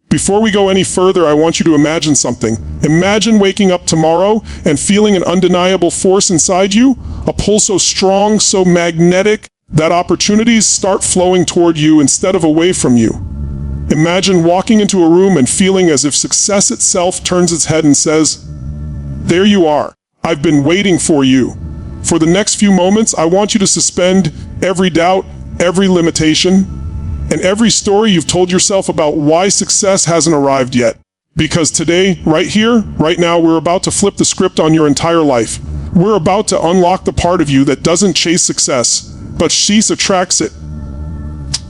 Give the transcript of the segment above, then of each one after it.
Before we go any further, I want you to imagine something. Imagine waking up tomorrow and feeling an undeniable force inside you, a pull so strong, so magnetic, that opportunities start flowing toward you instead of away from you. Imagine walking into a room and feeling as if success itself turns its head and says, "There you are. I've been waiting for you." For the next few moments, I want you to suspend every doubt, every limitation, and every story you've told yourself about why success hasn't arrived yet. Because today, right here, right now, we're about to flip the script on your entire life. We're about to unlock the part of you that doesn't chase success, but attracts it.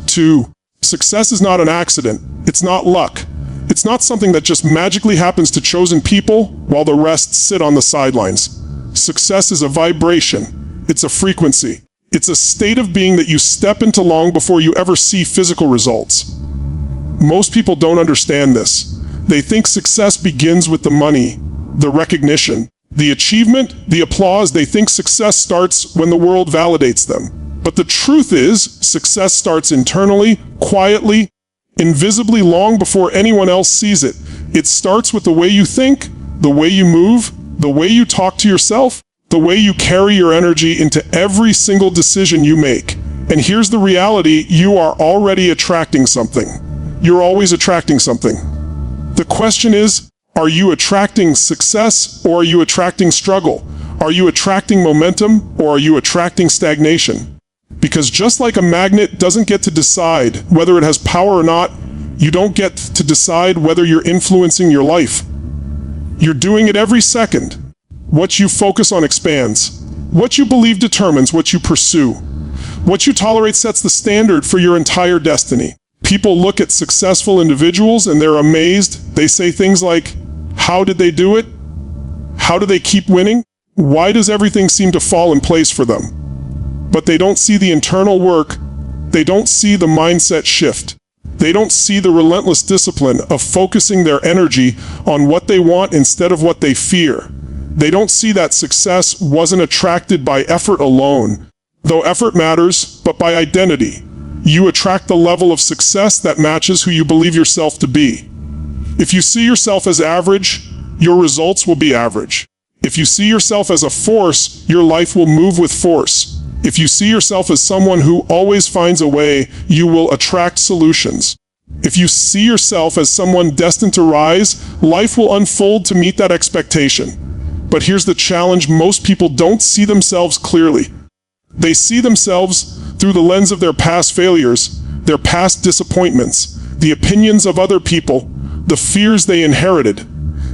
2. Success is not an accident. It's not luck. It's not something that just magically happens to chosen people while the rest sit on the sidelines. Success is a vibration. It's a frequency. It's a state of being that you step into long before you ever see physical results. Most people don't understand this. They think success begins with the money, the recognition, the achievement, the applause. They think success starts when the world validates them. But the truth is, success starts internally, quietly, invisibly, long before anyone else sees it. It starts with the way you think, the way you move, the way you talk to yourself, the way you carry your energy into every single decision you make. And here's the reality: you are already attracting something. You're always attracting something. The question is, are you attracting success or are you attracting struggle? Are you attracting momentum or are you attracting stagnation? Because just like a magnet doesn't get to decide whether it has power or not, you don't get to decide whether you're influencing your life. You're doing it every second. What you focus on expands. What you believe determines what you pursue. What you tolerate sets the standard for your entire destiny. People look at successful individuals and they're amazed. They say things like, how did they do it? How do they keep winning? Why does everything seem to fall in place for them? But they don't see the internal work. They don't see the mindset shift. They don't see the relentless discipline of focusing their energy on what they want instead of what they fear. They don't see that success wasn't attracted by effort alone, though effort matters, but by identity. You attract the level of success that matches who you believe yourself to be. If you see yourself as average, your results will be average. If you see yourself as a force, your life will move with force. If you see yourself as someone who always finds a way, you will attract solutions. If you see yourself as someone destined to rise, life will unfold to meet that expectation. But here's the challenge: most people don't see themselves clearly. They see themselves through the lens of their past failures, their past disappointments, the opinions of other people, the fears they inherited,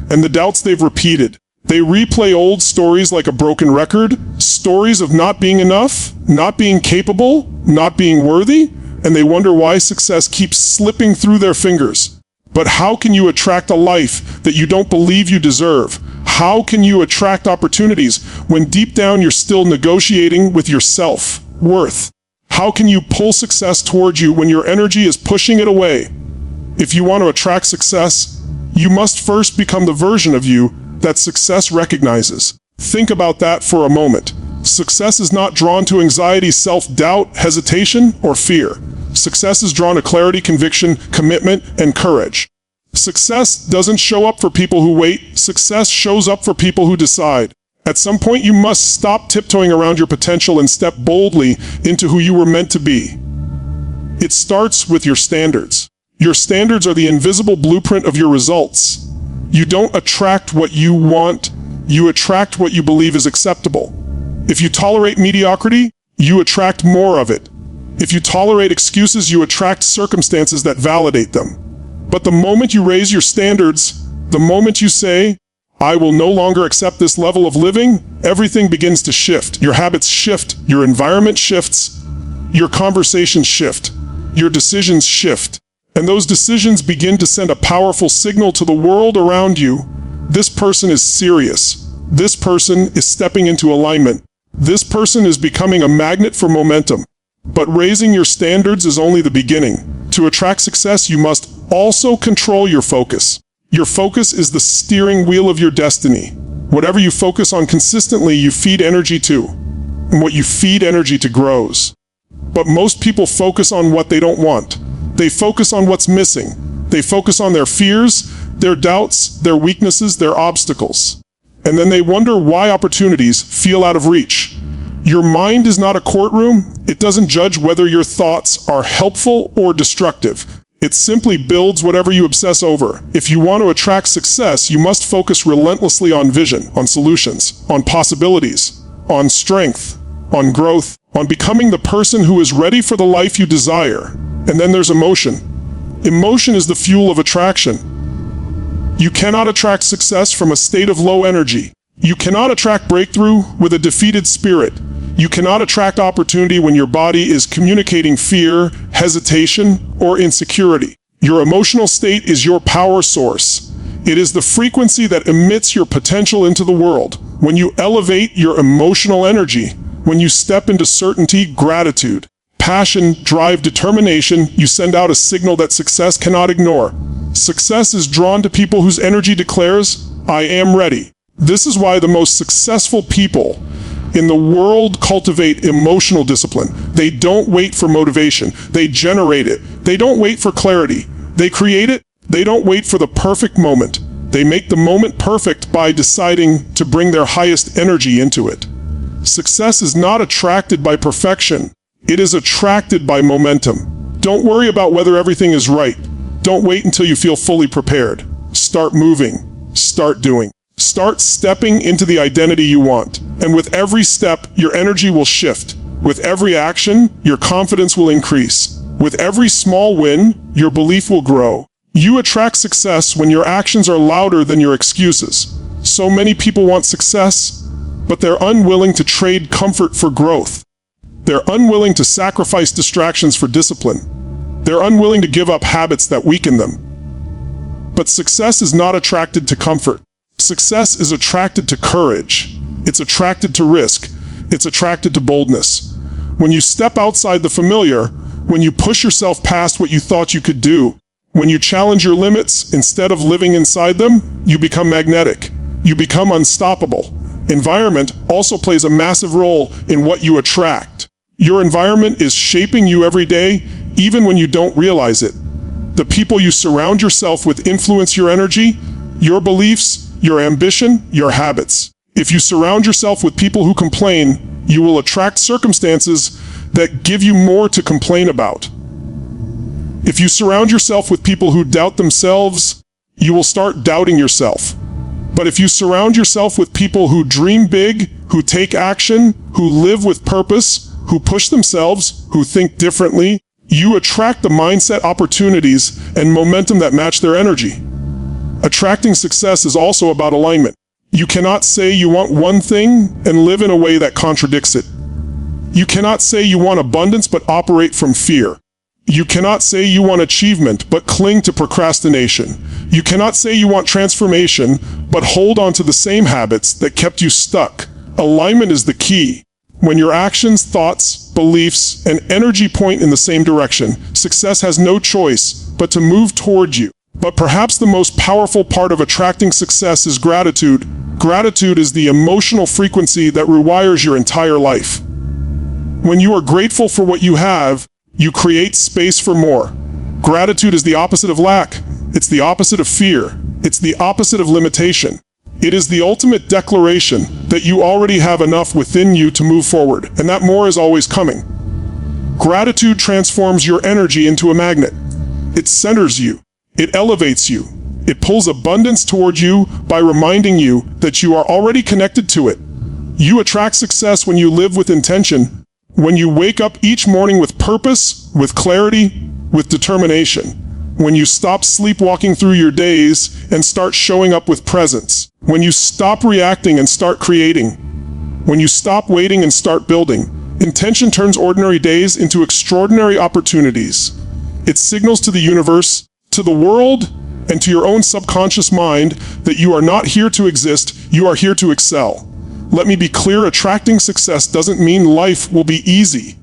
and the doubts they've repeated. They replay old stories like a broken record, stories of not being enough, not being capable, not being worthy, and they wonder why success keeps slipping through their fingers. But how can you attract a life that you don't believe you deserve? How can you attract opportunities when deep down you're still negotiating with your self-worth? How can you pull success towards you when your energy is pushing it away? If you want to attract success, you must first become the version of you that success recognizes. Think about that for a moment. Success is not drawn to anxiety, self-doubt, hesitation, or fear. Success is drawn to clarity, conviction, commitment, and courage. Success doesn't show up for people who wait. Success shows up for people who decide. At some point, you must stop tiptoeing around your potential and step boldly into who you were meant to be. It starts with your standards. Your standards are the invisible blueprint of your results. You don't attract what you want, you attract what you believe is acceptable. If you tolerate mediocrity, you attract more of it. If you tolerate excuses, you attract circumstances that validate them. But the moment you raise your standards, the moment you say, I will no longer accept this level of living, everything begins to shift. Your habits shift, your environment shifts, your conversations shift, your decisions shift. And those decisions begin to send a powerful signal to the world around you. This person is serious. This person is stepping into alignment. This person is becoming a magnet for momentum. But raising your standards is only the beginning. To attract success, you must also control your focus. Your focus is the steering wheel of your destiny. Whatever you focus on consistently, you feed energy to. And what you feed energy to grows. But most people focus on what they don't want. They focus on what's missing. They focus on their fears, their doubts, their weaknesses, their obstacles. And then they wonder why opportunities feel out of reach. Your mind is not a courtroom. It doesn't judge whether your thoughts are helpful or destructive. It simply builds whatever you obsess over. If you want to attract success, you must focus relentlessly on vision, on solutions, on possibilities, on strength, on growth, on becoming the person who is ready for the life you desire. And then there's emotion. Emotion is the fuel of attraction. You cannot attract success from a state of low energy. You cannot attract breakthrough with a defeated spirit. You cannot attract opportunity when your body is communicating fear, hesitation, or insecurity. Your emotional state is your power source. It is the frequency that emits your potential into the world. When you elevate your emotional energy, when you step into certainty, gratitude, passion, drive, determination, you send out a signal that success cannot ignore. Success is drawn to people whose energy declares, I am ready. This is why the most successful people in the world cultivate emotional discipline. They don't wait for motivation. They generate it. They don't wait for clarity. They create it. They don't wait for the perfect moment. They make the moment perfect by deciding to bring their highest energy into it. Success is not attracted by perfection. It is attracted by momentum. Don't worry about whether everything is right. Don't wait until you feel fully prepared. Start moving. Start doing. Start stepping into the identity you want. And with every step, your energy will shift. With every action, your confidence will increase. With every small win, your belief will grow. You attract success when your actions are louder than your excuses. So many people want success, but they're unwilling to trade comfort for growth. They're unwilling to sacrifice distractions for discipline. They're unwilling to give up habits that weaken them. But success is not attracted to comfort. Success is attracted to courage. It's attracted to risk. It's attracted to boldness. When you step outside the familiar, when you push yourself past what you thought you could do, when you challenge your limits instead of living inside them, you become magnetic. You become unstoppable. Environment also plays a massive role in what you attract. Your environment is shaping you every day, even when you don't realize it. The people you surround yourself with influence your energy, your beliefs, your ambition, your habits. If you surround yourself with people who complain, you will attract circumstances that give you more to complain about. If you surround yourself with people who doubt themselves, you will start doubting yourself. But if you surround yourself with people who dream big, who take action, who live with purpose, who push themselves, who think differently, you attract the mindset, opportunities, and momentum that match their energy. Attracting success is also about alignment. You cannot say you want one thing and live in a way that contradicts it. You cannot say you want abundance but operate from fear. You cannot say you want achievement but cling to procrastination. You cannot say you want transformation but hold on to the same habits that kept you stuck. Alignment is the key. When your actions, thoughts, beliefs, and energy point in the same direction, success has no choice but to move toward you. But perhaps the most powerful part of attracting success is gratitude. Gratitude is the emotional frequency that rewires your entire life. When you are grateful for what you have, you create space for more. Gratitude is the opposite of lack. It's the opposite of fear. It's the opposite of limitation. It is the ultimate declaration that you already have enough within you to move forward, and that more is always coming. Gratitude transforms your energy into a magnet. It centers you. It elevates you. It pulls abundance toward you by reminding you that you are already connected to it. You attract success when you live with intention, when you wake up each morning with purpose, with clarity, with determination. When you stop sleepwalking through your days and start showing up with presence. When you stop reacting and start creating. When you stop waiting and start building. Intention turns ordinary days into extraordinary opportunities. It signals to the universe, to the world, and to your own subconscious mind that you are not here to exist, you are here to excel. Let me be clear, attracting success doesn't mean life will be easy.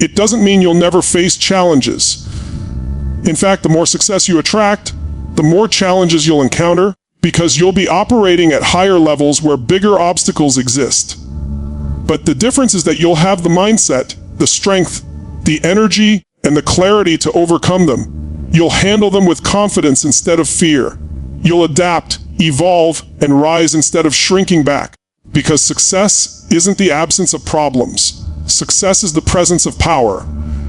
It doesn't mean you'll never face challenges. In fact, the more success you attract, the more challenges you'll encounter, because you'll be operating at higher levels where bigger obstacles exist. But the difference is that you'll have the mindset, the strength, the energy, and the clarity to overcome them. You'll handle them with confidence instead of fear. You'll adapt, evolve, and rise instead of shrinking back. Because success isn't the absence of problems. Success is the presence of power.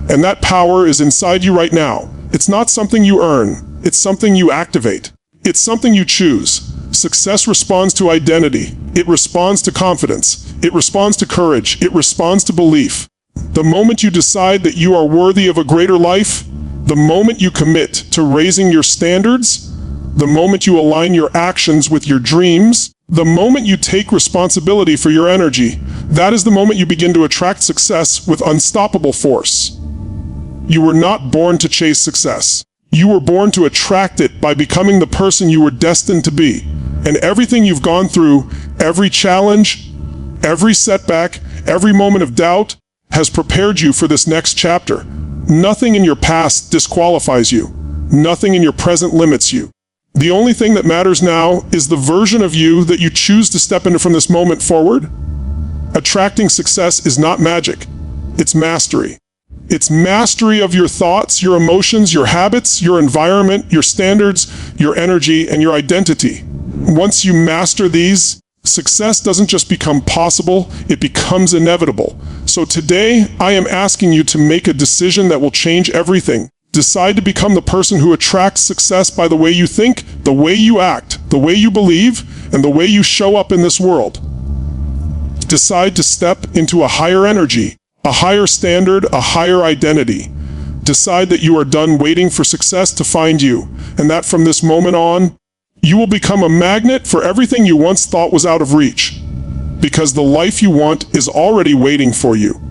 And that power is inside you right now. It's not something you earn. It's something you activate. It's something you choose. Success responds to identity. It responds to confidence. It responds to courage. It responds to belief. The moment you decide that you are worthy of a greater life, the moment you commit to raising your standards, the moment you align your actions with your dreams, the moment you take responsibility for your energy, that is the moment you begin to attract success with unstoppable force. You were not born to chase success. You were born to attract it by becoming the person you were destined to be. And everything you've gone through, every challenge, every setback, every moment of doubt, has prepared you for this next chapter. Nothing in your past disqualifies you. Nothing in your present limits you. The only thing that matters now is the version of you that you choose to step into from this moment forward. Attracting success is not magic. It's mastery. It's mastery of your thoughts, your emotions, your habits, your environment, your standards, your energy, and your identity. Once you master these, success doesn't just become possible, it becomes inevitable. So today, I am asking you to make a decision that will change everything. Decide to become the person who attracts success by the way you think, the way you act, the way you believe, and the way you show up in this world. Decide to step into a higher energy, a higher standard, a higher identity. Decide that you are done waiting for success to find you, and that from this moment on, you will become a magnet for everything you once thought was out of reach. Because the life you want is already waiting for you.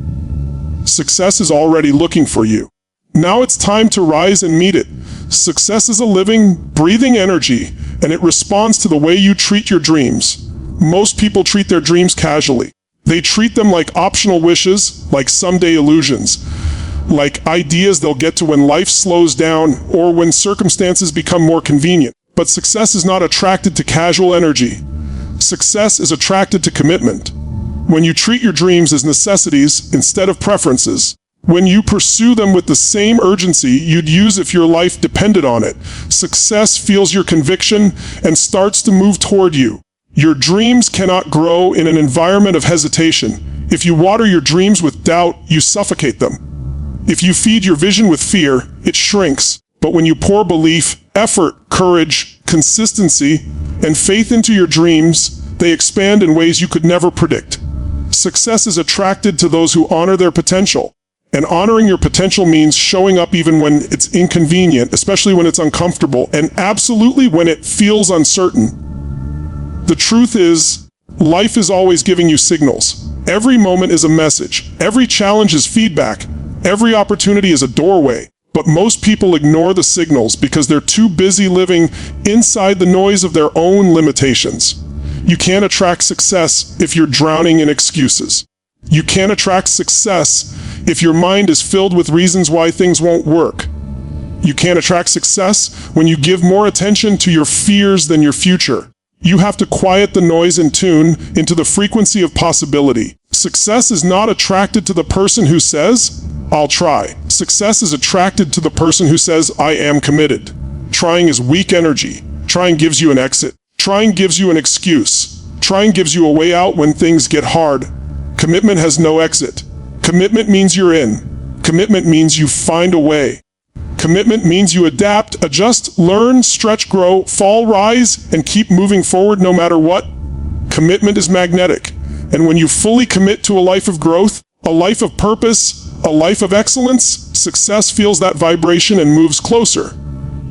Success is already looking for you. Now it's time to rise and meet it. Success is a living, breathing energy, and it responds to the way you treat your dreams. Most people treat their dreams casually. They treat them like optional wishes, like someday illusions, like ideas they'll get to when life slows down or when circumstances become more convenient. But success is not attracted to casual energy. Success is attracted to commitment. When you treat your dreams as necessities instead of preferences, when you pursue them with the same urgency you'd use if your life depended on it, success feels your conviction and starts to move toward you. Your dreams cannot grow in an environment of hesitation. If you water your dreams with doubt, you suffocate them. If you feed your vision with fear, it shrinks. But when you pour belief, effort, courage, consistency, and faith into your dreams, they expand in ways you could never predict. Success is attracted to those who honor their potential. And honoring your potential means showing up even when it's inconvenient, especially when it's uncomfortable, and absolutely when it feels uncertain. The truth is, life is always giving you signals. Every moment is a message. Every challenge is feedback. Every opportunity is a doorway. But most people ignore the signals because they're too busy living inside the noise of their own limitations. You can't attract success if you're drowning in excuses. You can't attract success if your mind is filled with reasons why things won't work. You can't attract success when you give more attention to your fears than your future. You have to quiet the noise and tune into the frequency of possibility. Success is not attracted to the person who says, "I'll try." Success is attracted to the person who says, "I am committed." Trying is weak energy. Trying gives you an exit. Trying gives you an excuse. Trying gives you a way out when things get hard. Commitment has no exit. Commitment means you're in. Commitment means you find a way. Commitment means you adapt, adjust, learn, stretch, grow, fall, rise, and keep moving forward no matter what. Commitment is magnetic. And when you fully commit to a life of growth, a life of purpose, a life of excellence, success feels that vibration and moves closer.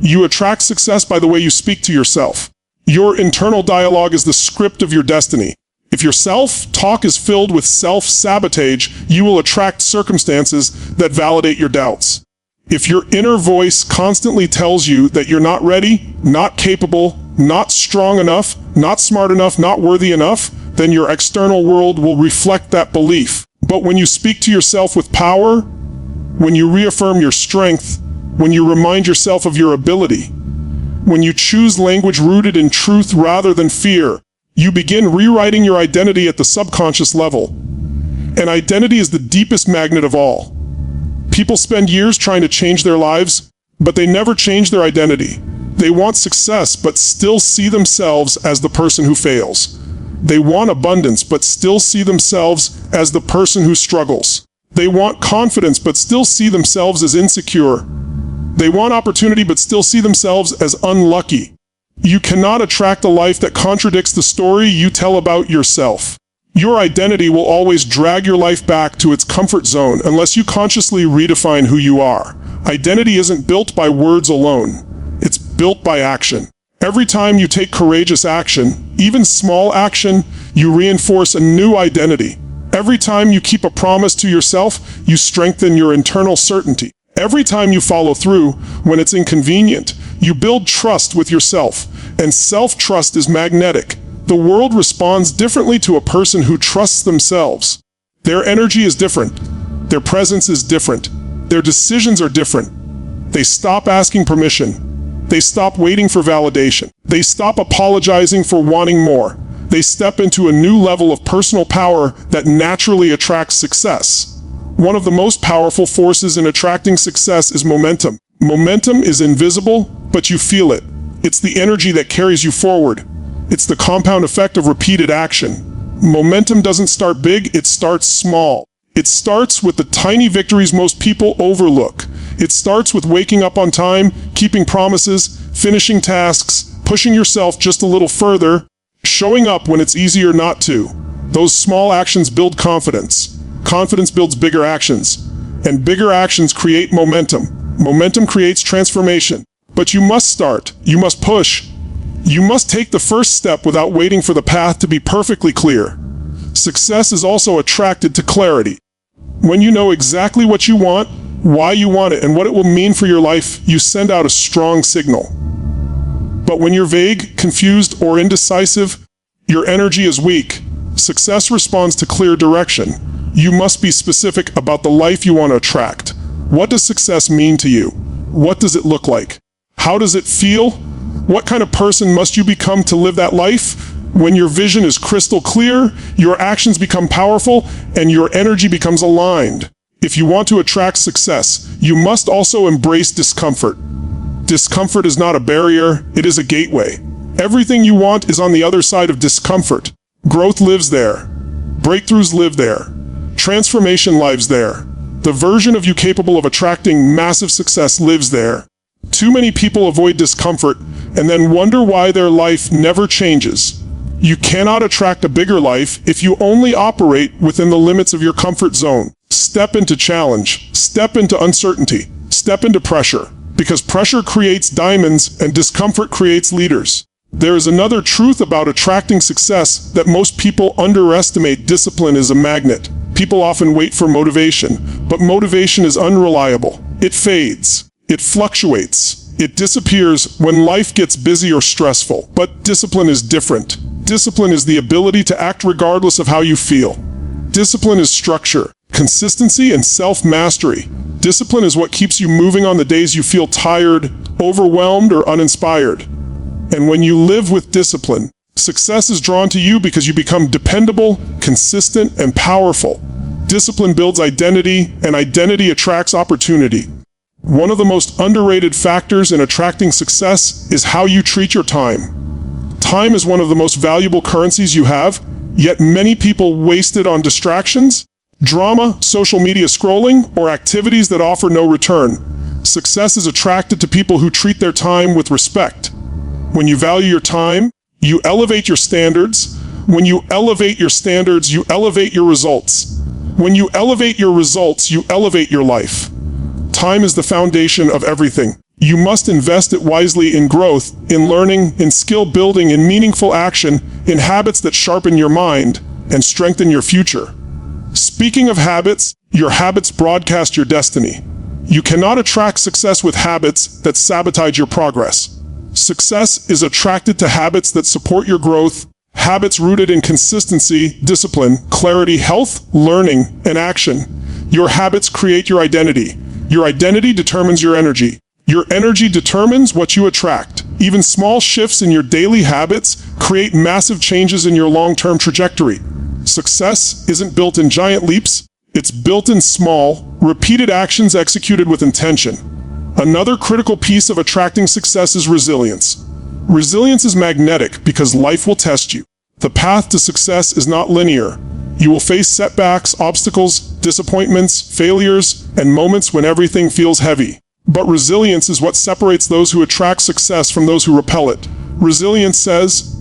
You attract success by the way you speak to yourself. Your internal dialogue is the script of your destiny. If your self-talk is filled with self-sabotage, you will attract circumstances that validate your doubts. If your inner voice constantly tells you that you're not ready, not capable, not strong enough, not smart enough, not worthy enough, then your external world will reflect that belief. But when you speak to yourself with power, when you reaffirm your strength, when you remind yourself of your ability, when you choose language rooted in truth rather than fear, you begin rewriting your identity at the subconscious level. And identity is the deepest magnet of all. People spend years trying to change their lives, but they never change their identity. They want success, but still see themselves as the person who fails. They want abundance, but still see themselves as the person who struggles. They want confidence, but still see themselves as insecure. They want opportunity, but still see themselves as unlucky. You cannot attract a life that contradicts the story you tell about yourself. Your identity will always drag your life back to its comfort zone unless you consciously redefine who you are. Identity isn't built by words alone. It's built by action. Every time you take courageous action, even small action, you reinforce a new identity. Every time you keep a promise to yourself, you strengthen your internal certainty. Every time you follow through when it's inconvenient, you build trust with yourself, and self-trust is magnetic. The world responds differently to a person who trusts themselves. Their energy is different. Their presence is different. Their decisions are different. They stop asking permission. They stop waiting for validation. They stop apologizing for wanting more. They step into a new level of personal power that naturally attracts success. One of the most powerful forces in attracting success is momentum. Momentum is invisible, but you feel it. It's the energy that carries you forward. It's the compound effect of repeated action. Momentum doesn't start big, it starts small. It starts with the tiny victories most people overlook. It starts with waking up on time, keeping promises, finishing tasks, pushing yourself just a little further, showing up when it's easier not to. Those small actions build confidence. Confidence builds bigger actions. And bigger actions create momentum. Momentum creates transformation. But you must start. You must push. You must take the first step without waiting for the path to be perfectly clear. Success is also attracted to clarity. When you know exactly what you want, why you want it, and what it will mean for your life, you send out a strong signal. But when you're vague, confused, or indecisive, your energy is weak. Success responds to clear direction. You must be specific about the life you want to attract. What does success mean to you? What does it look like? How does it feel? What kind of person must you become to live that life? When your vision is crystal clear, your actions become powerful, and your energy becomes aligned. If you want to attract success, you must also embrace discomfort. Discomfort is not a barrier, it is a gateway. Everything you want is on the other side of discomfort. Growth lives there. Breakthroughs live there. Transformation lives there. The version of you capable of attracting massive success lives there. Too many people avoid discomfort and then wonder why their life never changes. You cannot attract a bigger life if you only operate within the limits of your comfort zone. Step into challenge. Step into uncertainty. Step into pressure. Because pressure creates diamonds and discomfort creates leaders. There is another truth about attracting success that most people underestimate. Discipline is a magnet. People often wait for motivation, but motivation is unreliable. It fades. It fluctuates. It disappears when life gets busy or stressful. But discipline is different. Discipline is the ability to act regardless of how you feel. Discipline is structure, consistency, and self-mastery. Discipline is what keeps you moving on the days you feel tired, overwhelmed, or uninspired. And when you live with discipline, success is drawn to you because you become dependable, consistent, and powerful. Discipline builds identity, and identity attracts opportunity. One of the most underrated factors in attracting success is how you treat your time. Time is one of the most valuable currencies you have, yet many people waste it on distractions, drama, social media scrolling, or activities that offer no return. Success is attracted to people who treat their time with respect. When you value your time, you elevate your standards. When you elevate your standards, you elevate your results. When you elevate your results, you elevate your life. Time is the foundation of everything. You must invest it wisely in growth, in learning, in skill building, in meaningful action, in habits that sharpen your mind and strengthen your future. Speaking of habits, your habits broadcast your destiny. You cannot attract success with habits that sabotage your progress. Success is attracted to habits that support your growth, habits rooted in consistency, discipline, clarity, health, learning, and action. Your habits create your identity. Your identity determines your energy. Your energy determines what you attract. Even small shifts in your daily habits create massive changes in your long-term trajectory. Success isn't built in giant leaps. It's built in small, repeated actions executed with intention. Another critical piece of attracting success is resilience. Resilience is magnetic because life will test you. The path to success is not linear. You will face setbacks, obstacles, disappointments, failures, and moments when everything feels heavy. But resilience is what separates those who attract success from those who repel it. Resilience says,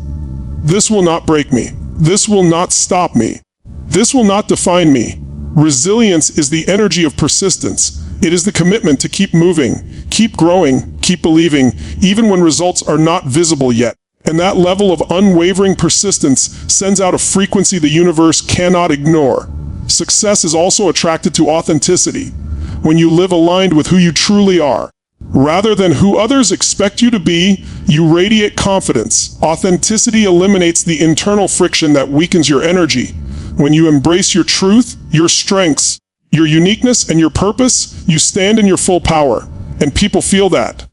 "This will not break me. This will not stop me. This will not define me." Resilience is the energy of persistence. It is the commitment to keep moving, keep growing, keep believing, even when results are not visible yet. And that level of unwavering persistence sends out a frequency the universe cannot ignore. Success is also attracted to authenticity. When you live aligned with who you truly are, rather than who others expect you to be, you radiate confidence. Authenticity eliminates the internal friction that weakens your energy. When you embrace your truth, your strengths, your uniqueness, and your purpose, you stand in your full power. And people feel that.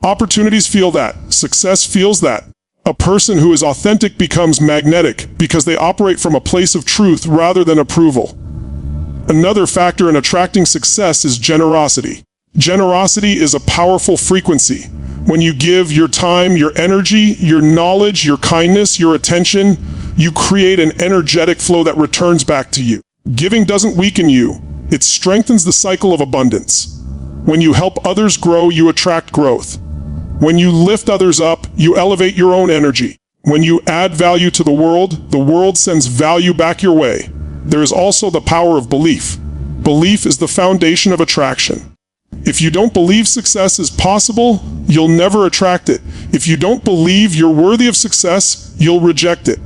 Opportunities feel that. Success feels that. A person who is authentic becomes magnetic because they operate from a place of truth rather than approval. Another factor in attracting success is generosity. Generosity is a powerful frequency. When you give your time, your energy, your knowledge, your kindness, your attention, you create an energetic flow that returns back to you. Giving doesn't weaken you. It strengthens the cycle of abundance. When you help others grow, you attract growth. When you lift others up, you elevate your own energy. When you add value to the world sends value back your way. There is also the power of belief. Belief is the foundation of attraction. If you don't believe success is possible, you'll never attract it. If you don't believe you're worthy of success, you'll reject it.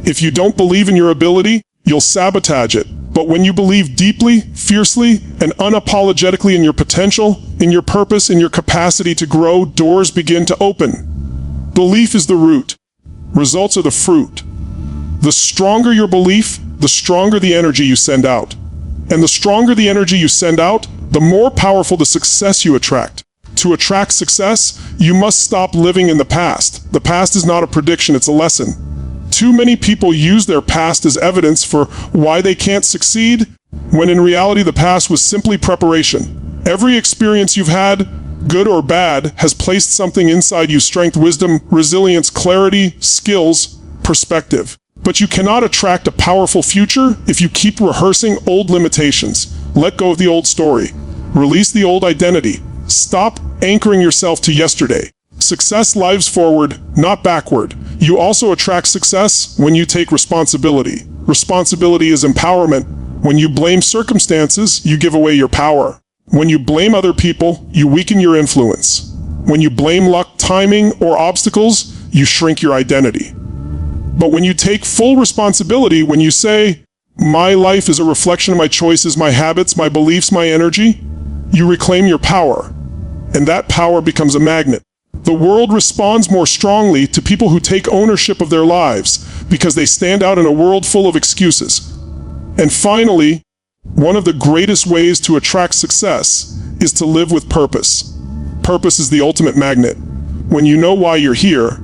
If you don't believe in your ability, you'll sabotage it. But when you believe deeply, fiercely, and unapologetically in your potential, in your purpose, in your capacity to grow, doors begin to open. Belief is the root. Results are the fruit. The stronger your belief, the stronger the energy you send out. And the stronger the energy you send out, the more powerful the success you attract. To attract success, you must stop living in the past. The past is not a prediction, it's a lesson. Too many people use their past as evidence for why they can't succeed, when in reality the past was simply preparation. Every experience you've had, good or bad, has placed something inside you: strength, wisdom, resilience, clarity, skills, perspective. But you cannot attract a powerful future if you keep rehearsing old limitations. Let go of the old story. Release the old identity. Stop anchoring yourself to yesterday. Success lives forward, not backward. You also attract success when you take responsibility. Responsibility is empowerment. When you blame circumstances, you give away your power. When you blame other people, you weaken your influence. When you blame luck, timing, or obstacles, you shrink your identity. But when you take full responsibility, when you say, "My life is a reflection of my choices, my habits, my beliefs, my energy," you reclaim your power. And that power becomes a magnet. The world responds more strongly to people who take ownership of their lives because they stand out in a world full of excuses. And finally, one of the greatest ways to attract success is to live with purpose. Purpose is the ultimate magnet. When you know why you're here,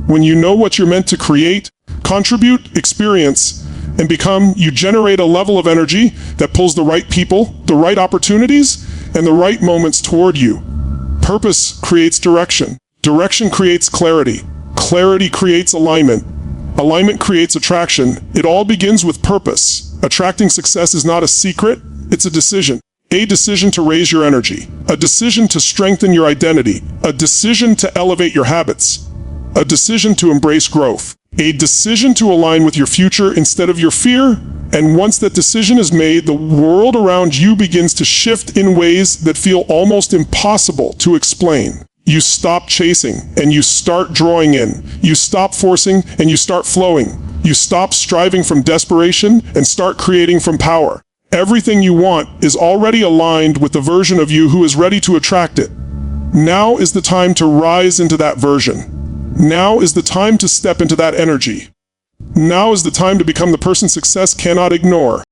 when you know what you're meant to create, contribute, experience, and become, you generate a level of energy that pulls the right people, the right opportunities, and the right moments toward you. Purpose creates direction. Direction creates clarity. Clarity creates alignment. Alignment creates attraction. It all begins with purpose. Attracting success is not a secret, it's a decision. A decision to raise your energy. A decision to strengthen your identity. A decision to elevate your habits. A decision to embrace growth. A decision to align with your future instead of your fear. And once that decision is made, the world around you begins to shift in ways that feel almost impossible to explain. You stop chasing and you start drawing in. You stop forcing and you start flowing. You stop striving from desperation and start creating from power. Everything you want is already aligned with the version of you who is ready to attract it. Now is the time to rise into that version. Now is the time to step into that energy. Now is the time to become the person success cannot ignore.